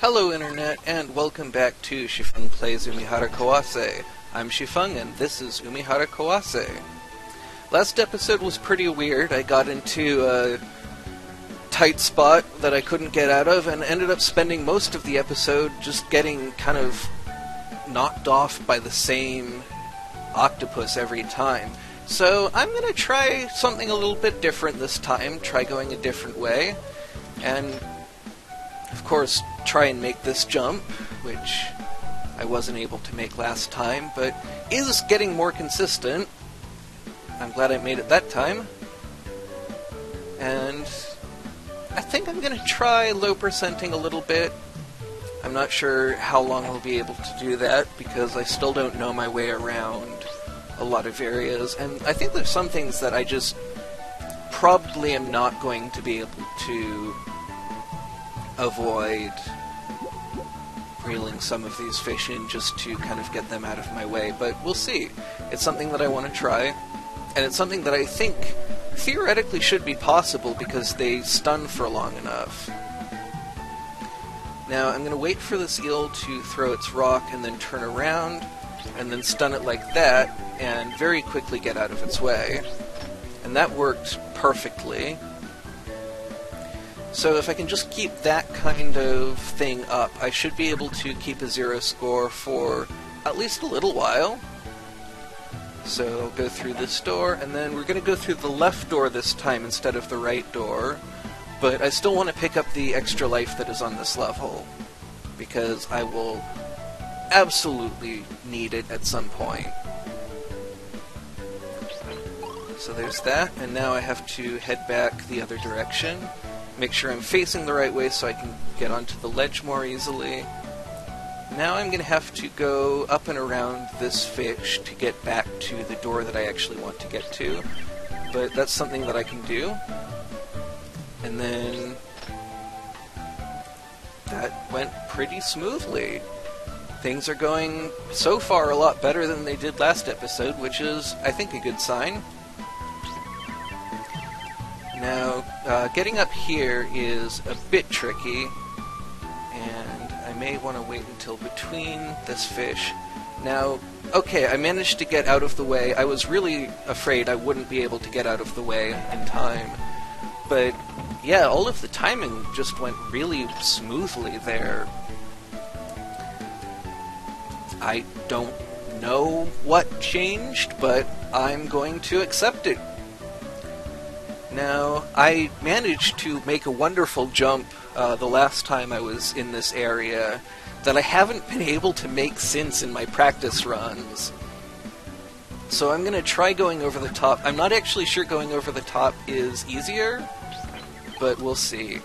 Hello Internet, and welcome back to Xifeng Plays Umihara Kawase. I'm Xifeng, and this is Umihara Kawase. Last episode was pretty weird. I got into a tight spot that I couldn't get out of, and ended up spending most of the episode just getting kind of knocked off by the same octopus every time. So I'm going to try something a little bit different this time, try going a different way, and of course try and make this jump, which I wasn't able to make last time, but is getting more consistent. I'm glad I made it that time. And I think I'm going to try low percenting a little bit. I'm not sure how long I'll be able to do that, because I still don't know my way around a lot of areas, and I think there's some things that I just probably am not going to be able to avoid reeling some of these fish in just to kind of get them out of my way, but we'll see. It's something that I want to try, and it's something that I think theoretically should be possible because they stun for long enough. Now I'm going to wait for this eel to throw its rock and then turn around and then stun it like that and very quickly get out of its way. And that worked perfectly. So if I can just keep that kind of thing up, I should be able to keep a 0 score for at least a little while. So I'll go through this door, and then we're going to go through the left door this time instead of the right door. But I still want to pick up the extra life that is on this level, because I will absolutely need it at some point. So there's that, and now I have to head back the other direction. Make sure I'm facing the right way so I can get onto the ledge more easily. Now I'm going to have to go up and around this fish to get back to the door that I actually want to get to. But that's something that I can do. And then that went pretty smoothly. Things are going so far a lot better than they did last episode, which is, I think, a good sign. Now, getting up here is a bit tricky, and I may want to wait until between this fish. Now, okay, I managed to get out of the way. I was really afraid I wouldn't be able to get out of the way in time. But, yeah, all of the timing just went really smoothly there. I don't know what changed, but I'm going to accept it. Now, I managed to make a wonderful jump the last time I was in this area that I haven't been able to make since in my practice runs. So I'm going to try going over the top. I'm not actually sure going over the top is easier, but we'll see.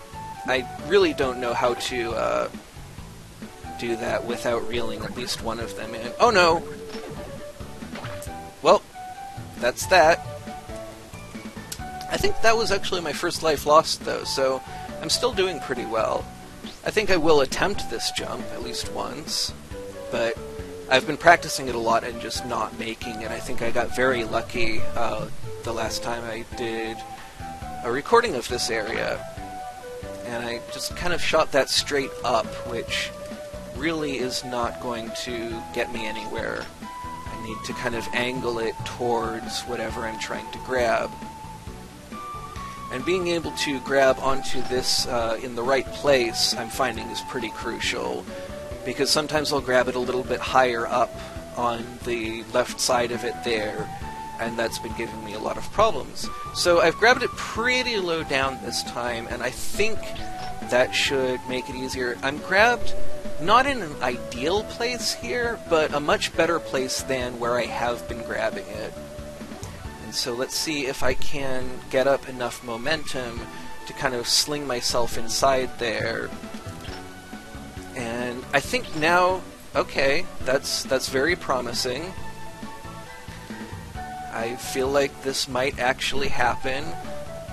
I really don't know how to do that without reeling at least one of them in. Oh no! Well, that's that. I think that was actually my first life lost, though, so I'm still doing pretty well. I think I will attempt this jump at least once, but I've been practicing it a lot and just not making it. I think I got very lucky the last time I did a recording of this area, and I just kind of shot that straight up, which really is not going to get me anywhere. I need to kind of angle it towards whatever I'm trying to grab. And being able to grab onto this in the right place, I'm finding, is pretty crucial, because sometimes I'll grab it a little bit higher up on the left side of it there, and that's been giving me a lot of problems. So I've grabbed it pretty low down this time, and I think that should make it easier. I'm grabbed not in an ideal place here, but a much better place than where I have been grabbing it. So let's see if I can get up enough momentum to kind of sling myself inside there. And I think now, okay, that's very promising. I feel like this might actually happen.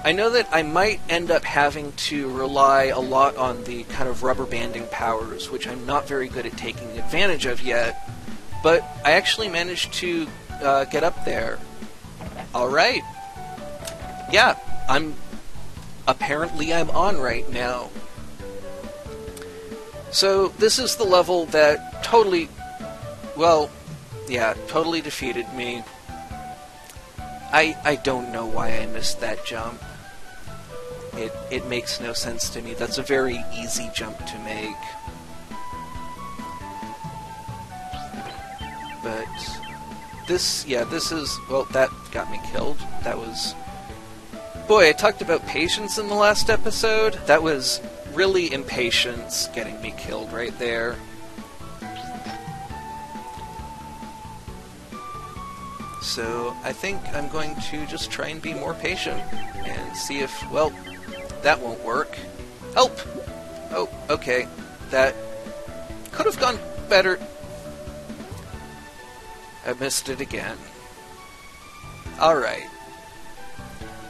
I know that I might end up having to rely a lot on the kind of rubber banding powers, which I'm not very good at taking advantage of yet, but I actually managed to get up there. Alright. Yeah, apparently I'm on right now. So this is the level that totally, well, yeah, totally defeated me. I don't know why I missed that jump. It makes no sense to me. That's a very easy jump to make. But this is, well, that got me killed. That was... Boy, I talked about patience in the last episode. That was really impatience getting me killed right there. So I think I'm going to just try and be more patient and see if, well, that won't work. Help! Oh, okay. That could have gone better. I missed it again. Alright.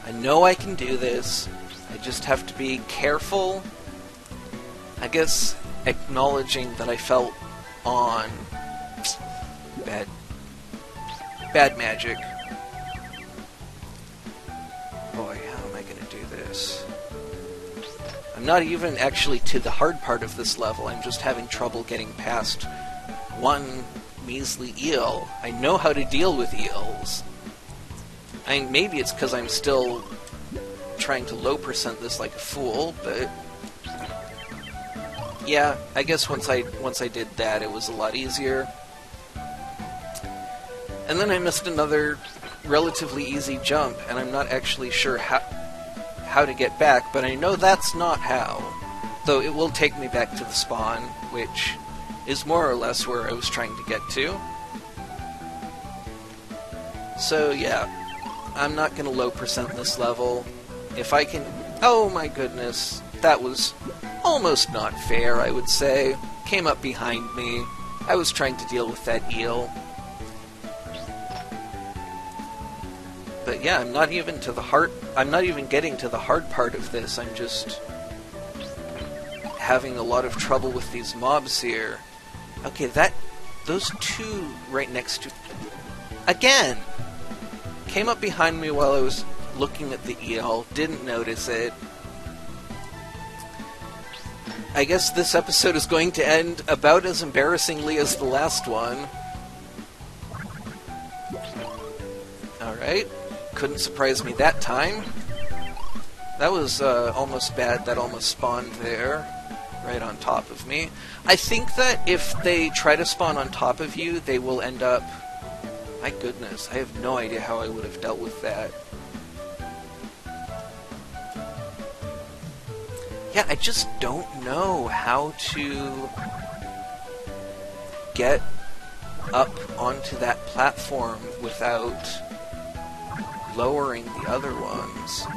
I know I can do this. I just have to be careful. I guess acknowledging that I felt on bad magic. Boy, how am I going to do this? I'm not even actually to the hard part of this level. I'm just having trouble getting past one measly eel. I know how to deal with eels. I mean, maybe it's because I'm still trying to low percent this like a fool, but yeah, I guess once I did that, it was a lot easier. And then I missed another relatively easy jump, and I'm not actually sure how to get back, but I know that's not how. Though it will take me back to the spawn, which is more or less where I was trying to get to. So yeah, I'm not going to low percent this level. If I can... Oh my goodness, that was almost not fair, I would say. Came up behind me. I was trying to deal with that eel. But yeah, I'm not even getting to the hard part of this. I'm just having a lot of trouble with these mobs here. Okay, those two right next to... Again! Came up behind me while I was looking at the eel, didn't notice it. I guess this episode is going to end about as embarrassingly as the last one. Alright. Couldn't surprise me that time. That was almost bad. That almost spawned there, right on top of me. I think that if they try to spawn on top of you, they will end up... My goodness, I have no idea how I would have dealt with that. Yeah, I just don't know how to get up onto that platform without lowering the other ones.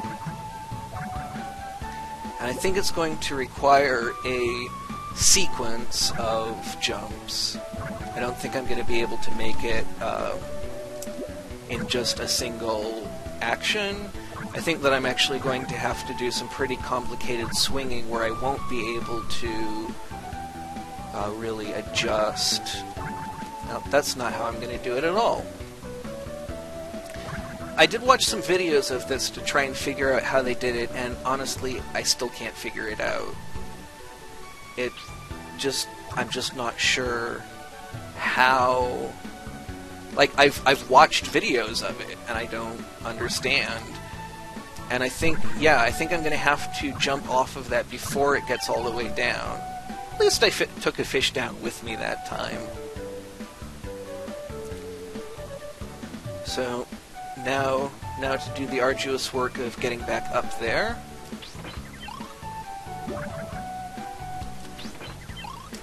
And I think it's going to require a sequence of jumps. I don't think I'm going to be able to make it in just a single action. I think that I'm actually going to have to do some pretty complicated swinging where I won't be able to really adjust. Now, that's not how I'm going to do it at all. I did watch some videos of this to try and figure out how they did it, and honestly, I still can't figure it out. I'm just not sure how... Like, I've watched videos of it, and I don't understand. And I think I'm going to have to jump off of that before it gets all the way down. At least I took a fish down with me that time. So, now to do the arduous work of getting back up there.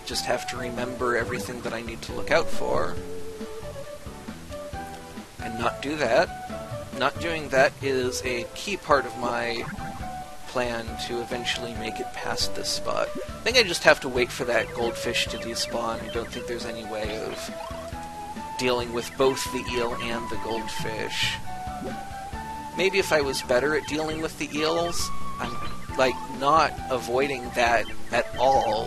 Just have to remember everything that I need to look out for. And not do that. Not doing that is a key part of my plan to eventually make it past this spot. I think I just have to wait for that goldfish to despawn. I don't think there's any way of dealing with both the eel and the goldfish. Maybe if I was better at dealing with the eels, I'm, like, not avoiding that at all,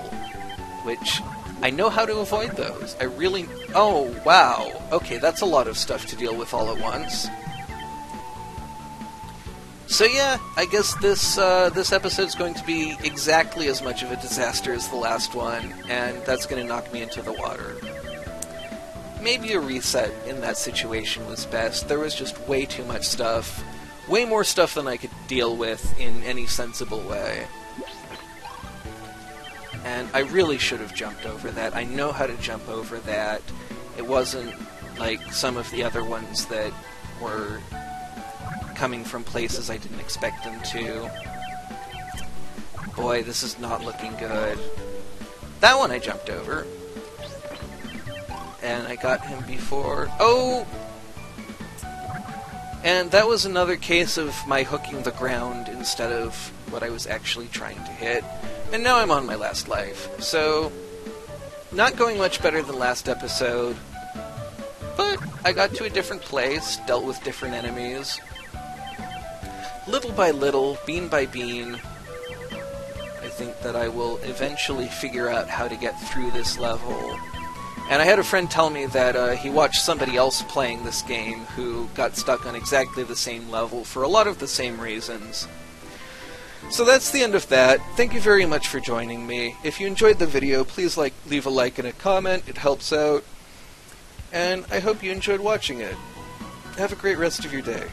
which... I know how to avoid those. I really... Oh, wow. Okay, that's a lot of stuff to deal with all at once. So yeah, I guess this episode's going to be exactly as much of a disaster as the last one, and that's going to knock me into the water. Maybe a reset in that situation was best. There was just way too much stuff. Way more stuff than I could deal with in any sensible way. And I really should have jumped over that. I know how to jump over that. It wasn't like some of the other ones that were coming from places I didn't expect them to. Boy, this is not looking good. That one I jumped over. And I got him before... Oh! And that was another case of my hooking the ground instead of what I was actually trying to hit. And now I'm on my last life. So, not going much better than last episode. But I got to a different place, dealt with different enemies. Little by little, bean by bean, I think that I will eventually figure out how to get through this level. And I had a friend tell me that he watched somebody else playing this game who got stuck on exactly the same level for a lot of the same reasons. So that's the end of that. Thank you very much for joining me. If you enjoyed the video, please leave a like and a comment. It helps out. And I hope you enjoyed watching it. Have a great rest of your day.